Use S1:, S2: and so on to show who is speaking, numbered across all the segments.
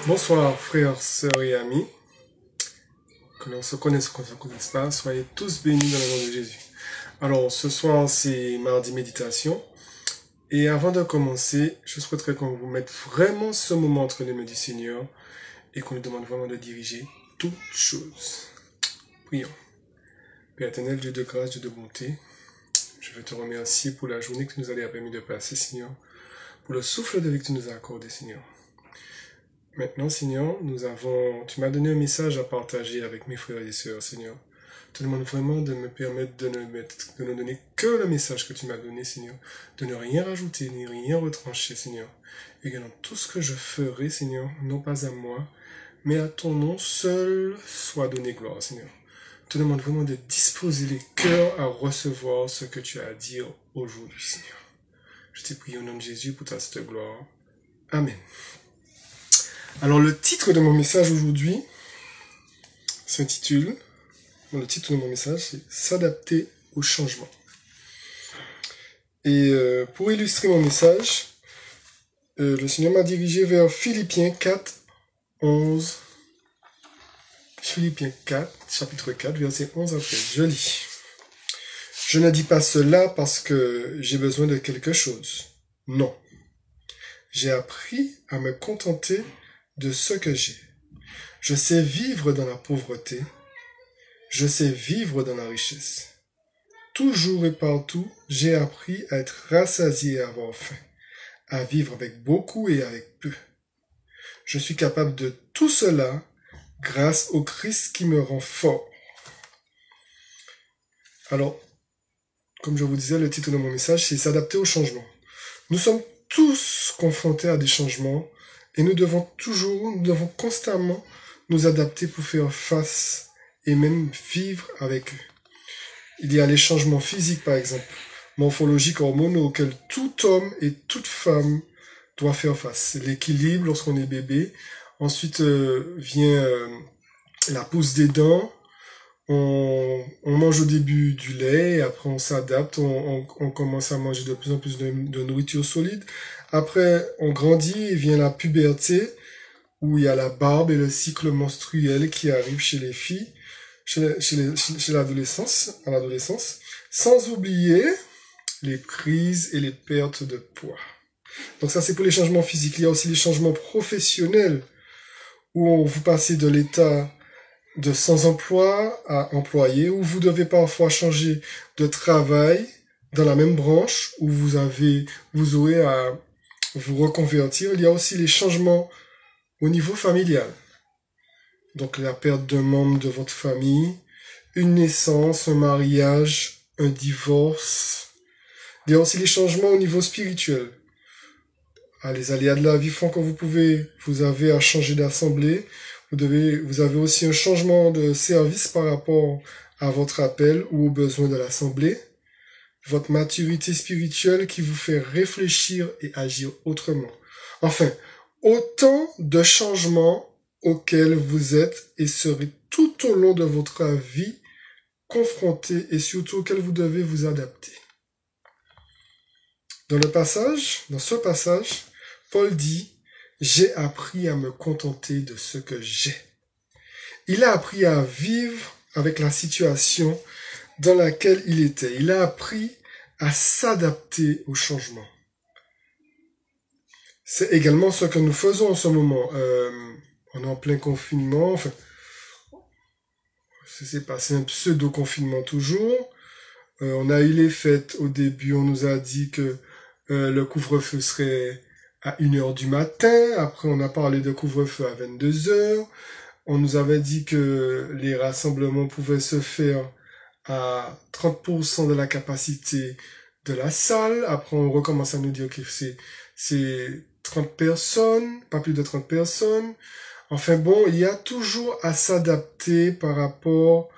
S1: Bonsoir frères, sœurs et amis, que l'on se connaisse ou qu'on ne se connaisse pas, soyez tous bénis dans le nom de Jésus. Alors ce soir c'est mardi méditation, et avant de commencer, je souhaiterais qu'on vous mette vraiment ce moment entre les mains du Seigneur, et qu'on lui demande vraiment de diriger toutes choses. Prions. Père éternel, Dieu de grâce, Dieu de bonté, je veux te remercier pour la journée que tu nous as permis de passer, Seigneur, pour le souffle de vie que tu nous as accordé, Seigneur. Maintenant, Seigneur, tu m'as donné un message à partager avec mes frères et sœurs, Seigneur. Je te demande vraiment de me permettre de ne donner que le message que tu m'as donné, Seigneur. De ne rien rajouter, ni rien retrancher, Seigneur. Et que dans tout ce que je ferai, Seigneur, non pas à moi, mais à ton nom seul soit donné gloire, Seigneur. Je te demande vraiment de disposer les cœurs à recevoir ce que tu as à dire aujourd'hui, Seigneur. Je te prie au nom de Jésus pour ta cette gloire. Amen. Alors le titre de mon message aujourd'hui s'intitule, le titre de mon message c'est « S'adapter au changement ». Et pour illustrer mon message, le Seigneur m'a dirigé vers Philippiens 4, 11. Philippiens 4, chapitre 4, verset 11 à 13. Je lis. « Je ne dis pas cela parce que j'ai besoin de quelque chose. Non. J'ai appris à me contenter de ce que j'ai. Je sais vivre dans la pauvreté. Je sais vivre dans la richesse. Toujours et partout, j'ai appris à être rassasié et à avoir faim, à vivre avec beaucoup et avec peu. Je suis capable de tout cela grâce au Christ qui me rend fort. » Alors, comme je vous disais, le titre de mon message, c'est « S'adapter au changement ». Nous sommes tous confrontés à des changements et nous devons constamment nous adapter pour faire face et même vivre avec eux. Il y a les changements physiques, par exemple, morphologiques, hormonaux, auxquels tout homme et toute femme doit faire face. L'équilibre lorsqu'on est bébé. Ensuite vient la pousse des dents. On mange au début du lait, et après on s'adapte, on commence à manger de plus en plus de nourriture solide. Après, on grandit et vient la puberté, où il y a la barbe et le cycle menstruel qui arrive chez les filles, chez l'adolescence, à l'adolescence, sans oublier les crises et les pertes de poids. Donc ça, c'est pour les changements physiques. Il y a aussi les changements professionnels, où vous passez de l'état de sans emploi à employé, où vous devez parfois changer de travail dans la même branche, où vous aurez à vous reconvertir. Il y a aussi les changements au niveau familial. Donc la perte d'un membre de votre famille, une naissance, un mariage, un divorce. Il y a aussi les changements au niveau spirituel. Les aléas de la vie font que vous avez à changer d'assemblée. Vous avez aussi un changement de service par rapport à votre appel ou aux besoins de l'assemblée. Votre maturité spirituelle qui vous fait réfléchir et agir autrement. Enfin, autant de changements auxquels vous êtes et serez tout au long de votre vie confrontés et surtout auxquels vous devez vous adapter. Dans ce passage, Paul dit « J'ai appris à me contenter de ce que j'ai. » Il a appris à vivre avec la situation dans laquelle il était. Il a appris à s'adapter au changement. C'est également ce que nous faisons en ce moment. On est en plein confinement. Enfin, c'est passé un pseudo-confinement toujours. On a eu les fêtes. Au début, on nous a dit que le couvre-feu serait à 1h du matin. Après, on a parlé de couvre-feu à 22h. On nous avait dit que les rassemblements pouvaient se faire à 30% de la capacité de la salle. Après, on recommence à nous dire que c'est 30 personnes, pas plus de 30 personnes. Enfin bon, il y a toujours à s'adapter par rapport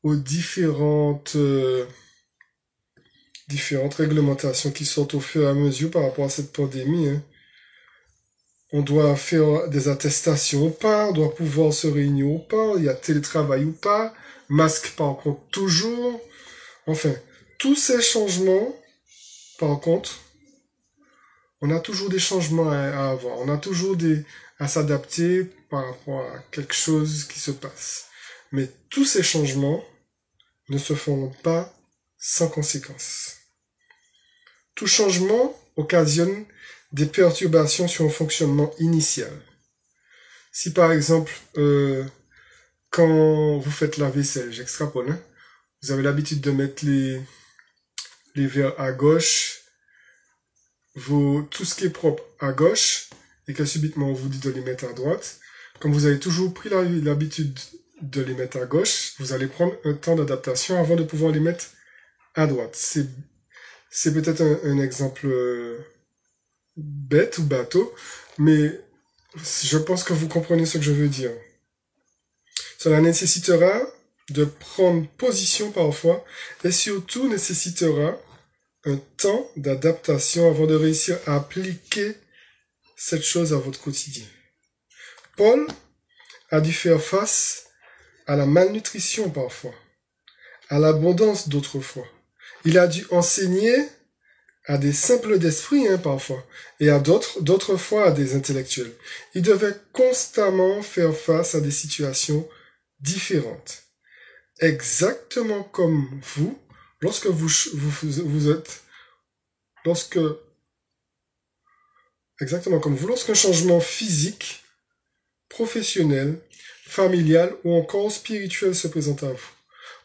S1: aux différentes réglementations qui sortent au fur et à mesure par rapport à cette pandémie. Hein. On doit faire des attestations ou pas, on doit pouvoir se réunir ou pas, il y a télétravail ou pas, masque par contre toujours. Enfin, tous ces changements, par contre, On a toujours des changements à avoir. On a toujours à s'adapter par rapport à quelque chose qui se passe. Mais tous ces changements ne se font pas sans conséquences. Tout changement occasionne des perturbations sur un fonctionnement initial. Si par exemple, quand vous faites la vaisselle, j'extrapole, hein, vous avez l'habitude de mettre les verres à gauche, tout ce qui est propre à gauche, et que subitement on vous dit de les mettre à droite, comme vous avez toujours pris l'habitude de les mettre à gauche, vous allez prendre un temps d'adaptation avant de pouvoir les mettre à droite. C'est peut-être un exemple bête ou bateau, mais je pense que vous comprenez ce que je veux dire. Cela nécessitera de prendre position parfois, et surtout nécessitera un temps d'adaptation avant de réussir à appliquer cette chose à votre quotidien. Paul a dû faire face à la malnutrition parfois, à l'abondance d'autres fois. Il a dû enseigner à des simples d'esprit parfois, et à d'autres fois à des intellectuels. Il devait constamment faire face à des situations différentes. Exactement comme vous, lorsque lorsqu'un changement physique, professionnel, familial ou encore spirituel se présente à vous.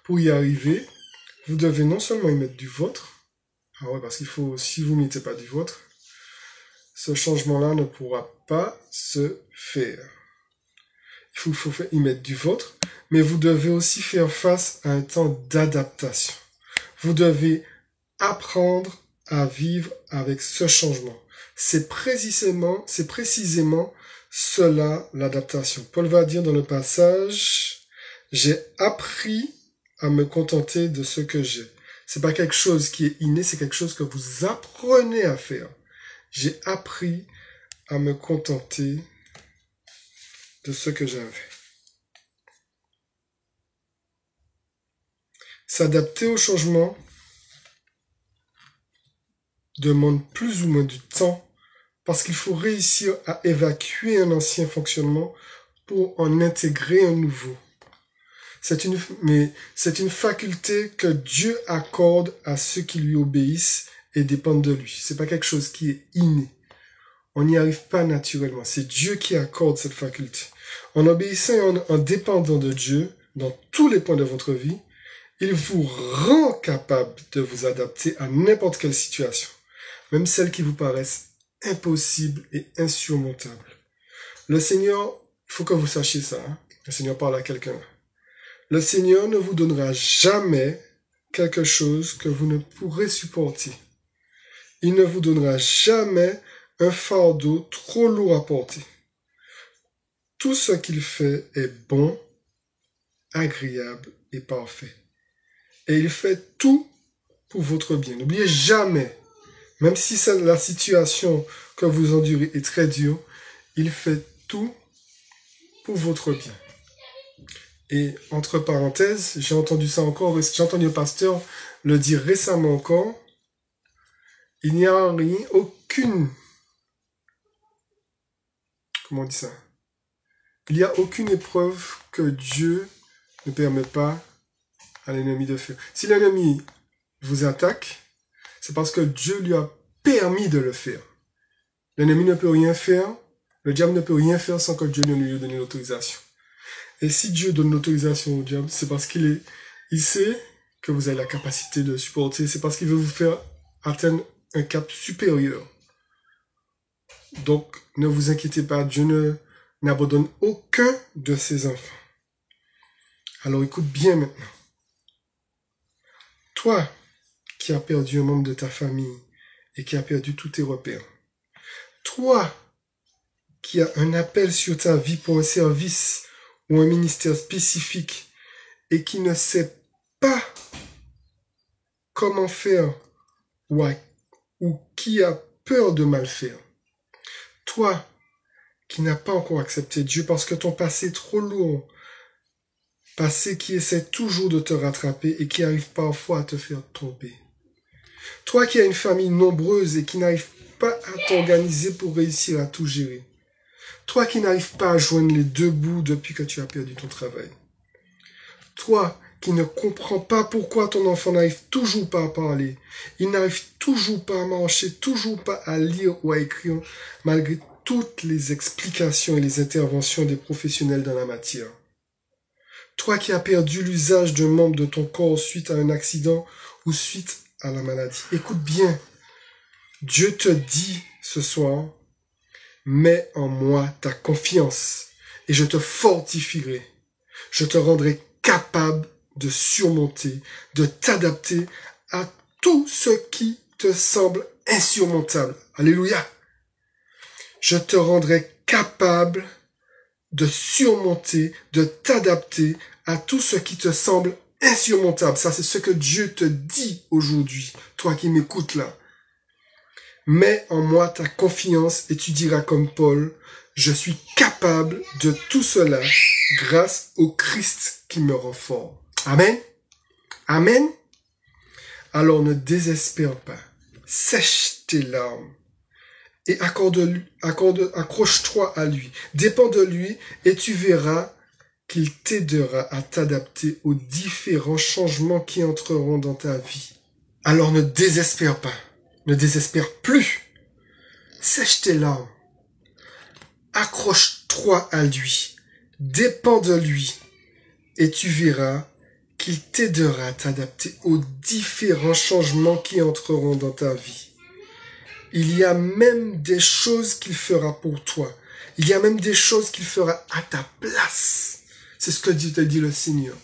S1: Pour y arriver, vous devez non seulement y mettre du vôtre, parce qu'il faut, si vous ne mettez pas du vôtre, ce changement-là ne pourra pas se faire. Il faut y mettre du vôtre, mais vous devez aussi faire face à un temps d'adaptation. Vous devez apprendre à vivre avec ce changement. C'est précisément cela, l'adaptation. Paul va dire dans le passage, j'ai appris à me contenter de ce que j'ai. C'est pas quelque chose qui est inné, c'est quelque chose que vous apprenez à faire. J'ai appris à me contenter de ce que j'avais. S'adapter au changement demande plus ou moins du temps parce qu'il faut réussir à évacuer un ancien fonctionnement pour en intégrer un nouveau. C'est une faculté que Dieu accorde à ceux qui lui obéissent et dépendent de lui. C'est pas quelque chose qui est inné. On n'y arrive pas naturellement. C'est Dieu qui accorde cette faculté. En obéissant et en dépendant de Dieu dans tous les points de votre vie, il vous rend capable de vous adapter à n'importe quelle situation, même celles qui vous paraissent impossibles et insurmontables. Le Seigneur, il faut que vous sachiez ça, le Seigneur parle à quelqu'un. Le Seigneur ne vous donnera jamais quelque chose que vous ne pourrez supporter. Il ne vous donnera jamais un fardeau trop lourd à porter. Tout ce qu'il fait est bon, agréable et parfait. Et il fait tout pour votre bien. N'oubliez jamais, même si la situation que vous endurez est très dure, il fait tout pour votre bien. Et entre parenthèses, j'ai entendu un pasteur le dire récemment encore, il n'y a aucune épreuve que Dieu ne permet pas à l'ennemi de faire. Si l'ennemi vous attaque, c'est parce que Dieu lui a permis de le faire. L'ennemi ne peut rien faire, le diable ne peut rien faire sans que Dieu ne lui ait donné l'autorisation. Et si Dieu donne l'autorisation au diable, c'est parce qu'il sait que vous avez la capacité de supporter, c'est parce qu'il veut vous faire atteindre un cap supérieur. Donc, ne vous inquiétez pas, Dieu n'abandonne aucun de ses enfants. Alors écoute bien maintenant. Toi qui as perdu un membre de ta famille et qui as perdu tous tes repères. Toi qui as un appel sur ta vie pour un service ou un ministère spécifique et qui ne sais pas comment faire ou qui a peur de mal faire. Toi qui n'as pas encore accepté Dieu parce que ton passé est trop lourd, passé qui essaie toujours de te rattraper et qui arrive parfois à te faire tomber. Toi qui as une famille nombreuse et qui n'arrive pas à t'organiser pour réussir à tout gérer. Toi qui n'arrives pas à joindre les deux bouts depuis que tu as perdu ton travail. Toi qui ne comprends pas pourquoi ton enfant n'arrive toujours pas à parler. Il n'arrive toujours pas à marcher, toujours pas à lire ou à écrire, malgré toutes les explications et les interventions des professionnels dans la matière. Toi qui as perdu l'usage d'un membre de ton corps suite à un accident ou suite à la maladie. Écoute bien, Dieu te dit ce soir, mets en moi ta confiance et je te fortifierai. Je te rendrai capable de surmonter, de t'adapter à tout ce qui te semble insurmontable. Alléluia. Je te rendrai capable de surmonter, de t'adapter à tout ce qui te semble insurmontable. Ça, c'est ce que Dieu te dit aujourd'hui, toi qui m'écoutes là. Mets en moi ta confiance et tu diras comme Paul, je suis capable de tout cela grâce au Christ qui me rend fort. Amen. Amen. Alors ne désespère pas. Sèche tes larmes et accroche-toi à lui. Dépends de lui et tu verras qu'il t'aidera à t'adapter aux différents changements qui entreront dans ta vie. Alors ne désespère pas. Ne désespère plus. Sèche tes larmes. Accroche-toi à lui. Dépends de lui. Et tu verras qu'il t'aidera à t'adapter aux différents changements qui entreront dans ta vie. Il y a même des choses qu'il fera pour toi. Il y a même des choses qu'il fera à ta place. C'est ce que Dieu te dit le Seigneur.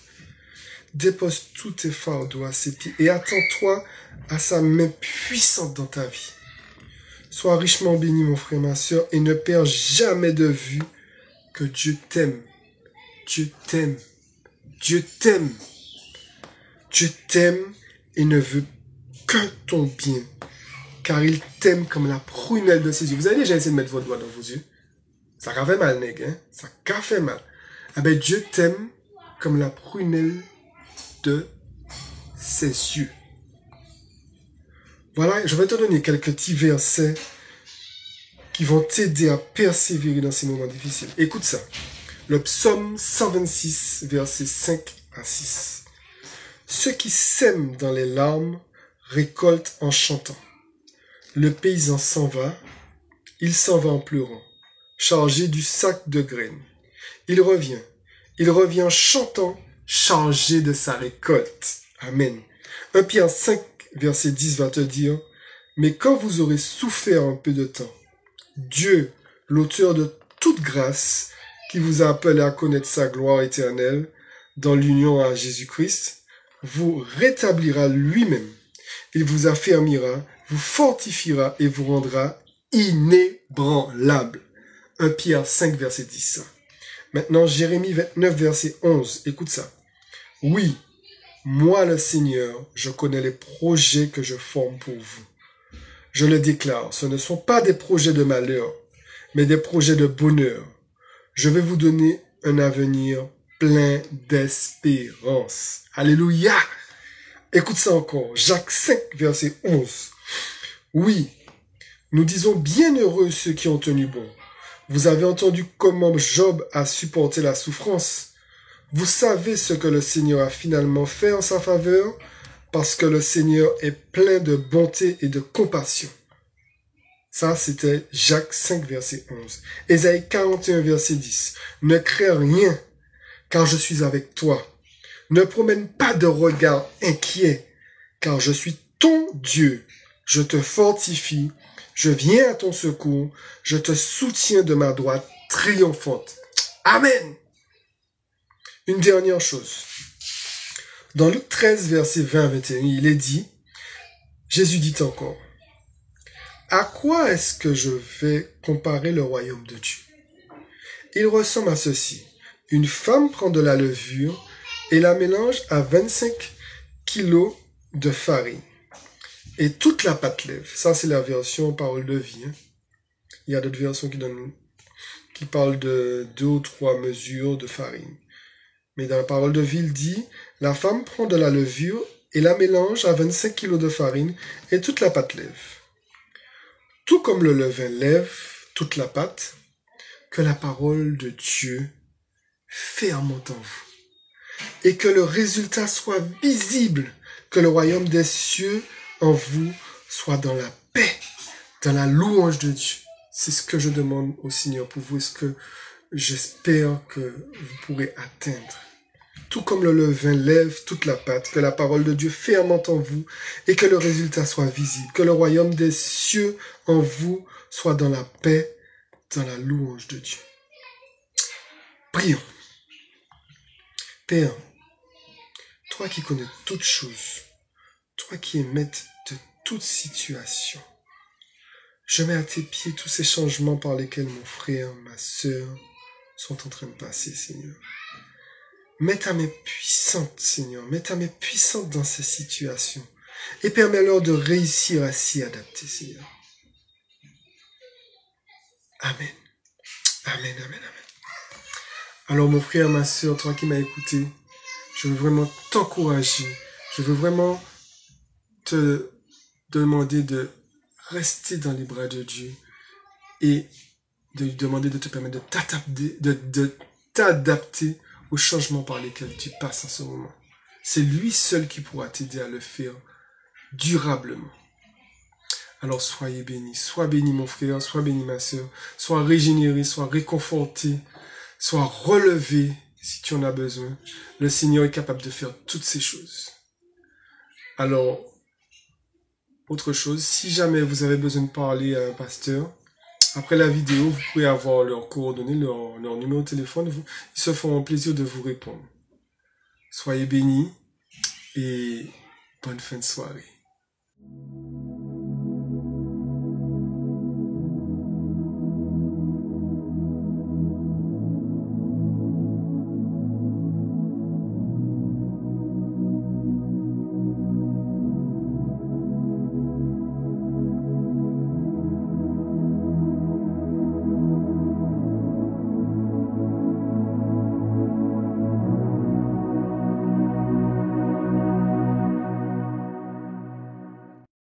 S1: Dépose tous tes fardeaux à ses pieds et attends-toi à sa main puissante dans ta vie. Sois richement béni, mon frère, ma sœur, et ne perds jamais de vue que Dieu t'aime. Dieu t'aime. Dieu t'aime. Dieu t'aime et ne veut que ton bien, car il t'aime comme la prunelle de ses yeux. Vous avez déjà essayé de mettre votre doigt dans vos yeux? Ça a fait mal, nègre, hein? Ça a fait mal. Ah ben, Dieu t'aime comme la prunelle de ses yeux. Voilà, je vais te donner quelques petits versets qui vont t'aider à persévérer dans ces moments difficiles. Écoute ça. Le psaume 126, versets 5 à 6. Ceux qui sèment dans les larmes récoltent en chantant. Le paysan s'en va, il s'en va en pleurant, chargé du sac de graines. Il revient chantant, chargé de sa récolte. Amen. 1 Pierre 5, verset 10 va te dire, mais quand vous aurez souffert un peu de temps, Dieu, l'auteur de toute grâce, qui vous a appelé à connaître sa gloire éternelle dans l'union à Jésus-Christ, vous rétablira lui-même. Il vous affermira, vous fortifiera et vous rendra inébranlable. 1 Pierre 5, verset 10. Maintenant, Jérémie 29, verset 11. Écoute ça. Oui, moi le Seigneur, je connais les projets que je forme pour vous. Je le déclare, ce ne sont pas des projets de malheur, mais des projets de bonheur. Je vais vous donner un avenir plein d'espérance. Alléluia! Écoute ça encore. Jacques 5, verset 11. Oui, nous disons bienheureux ceux qui ont tenu bon. Vous avez entendu comment Job a supporté la souffrance. Vous savez ce que le Seigneur a finalement fait en sa faveur, parce que le Seigneur est plein de bonté et de compassion. Ça, c'était Jacques 5, verset 11. Ésaïe 41, verset 10. Ne crains rien, car je suis avec toi. Ne promène pas de regard inquiet, car je suis ton Dieu. Je te fortifie, je viens à ton secours, je te soutiens de ma droite triomphante. Amen. Une dernière chose. Dans Luc 13, verset 20 à 21, il est dit, Jésus dit encore, à quoi est-ce que je vais comparer le royaume de Dieu? Il ressemble à ceci. Une femme prend de la levure et la mélange à 25 kilos de farine. Et toute la pâte lève. Ça, c'est la version parole de vie. Hein. Il y a d'autres versions qui parlent de 2 ou 3 mesures de farine. Mais dans la parole de vie, il dit, la femme prend de la levure et la mélange à 25 kilos de farine et toute la pâte lève. Tout comme le levain lève toute la pâte, que la parole de Dieu fermente en vous. Et que le résultat soit visible, que le royaume des cieux en vous soit dans la paix, dans la louange de Dieu. C'est ce que je demande au Seigneur pour vous, ce que j'espère que vous pourrez atteindre. Tout comme le levain lève toute la pâte, que la parole de Dieu fermente en vous et que le résultat soit visible, que le royaume des cieux en vous soit dans la paix, dans la louange de Dieu. Prions. Père, toi qui connais toutes choses, toi qui es maître de toute situation, je mets à tes pieds tous ces changements par lesquels mon frère, ma sœur sont en train de passer, Seigneur. Mets ta main puissante, Seigneur, mets ta main puissante dans ces situations et permets-leur de réussir à s'y adapter, Seigneur. Amen. Amen, amen, amen. Alors mon frère, ma sœur, toi qui m'as écouté, je veux vraiment t'encourager, je veux vraiment te demander de rester dans les bras de Dieu et de lui demander de te permettre de t'adapter aux changements par lesquels tu passes en ce moment. C'est lui seul qui pourra t'aider à le faire durablement. Alors sois béni mon frère, sois béni ma sœur, sois régénéré, sois réconforté, sois relevé si tu en as besoin. Le Seigneur est capable de faire toutes ces choses. Alors, autre chose, si jamais vous avez besoin de parler à un pasteur, après la vidéo, vous pouvez avoir leurs coordonnées, leur numéro de téléphone. Ils se feront plaisir de vous répondre. Soyez bénis et bonne fin de soirée.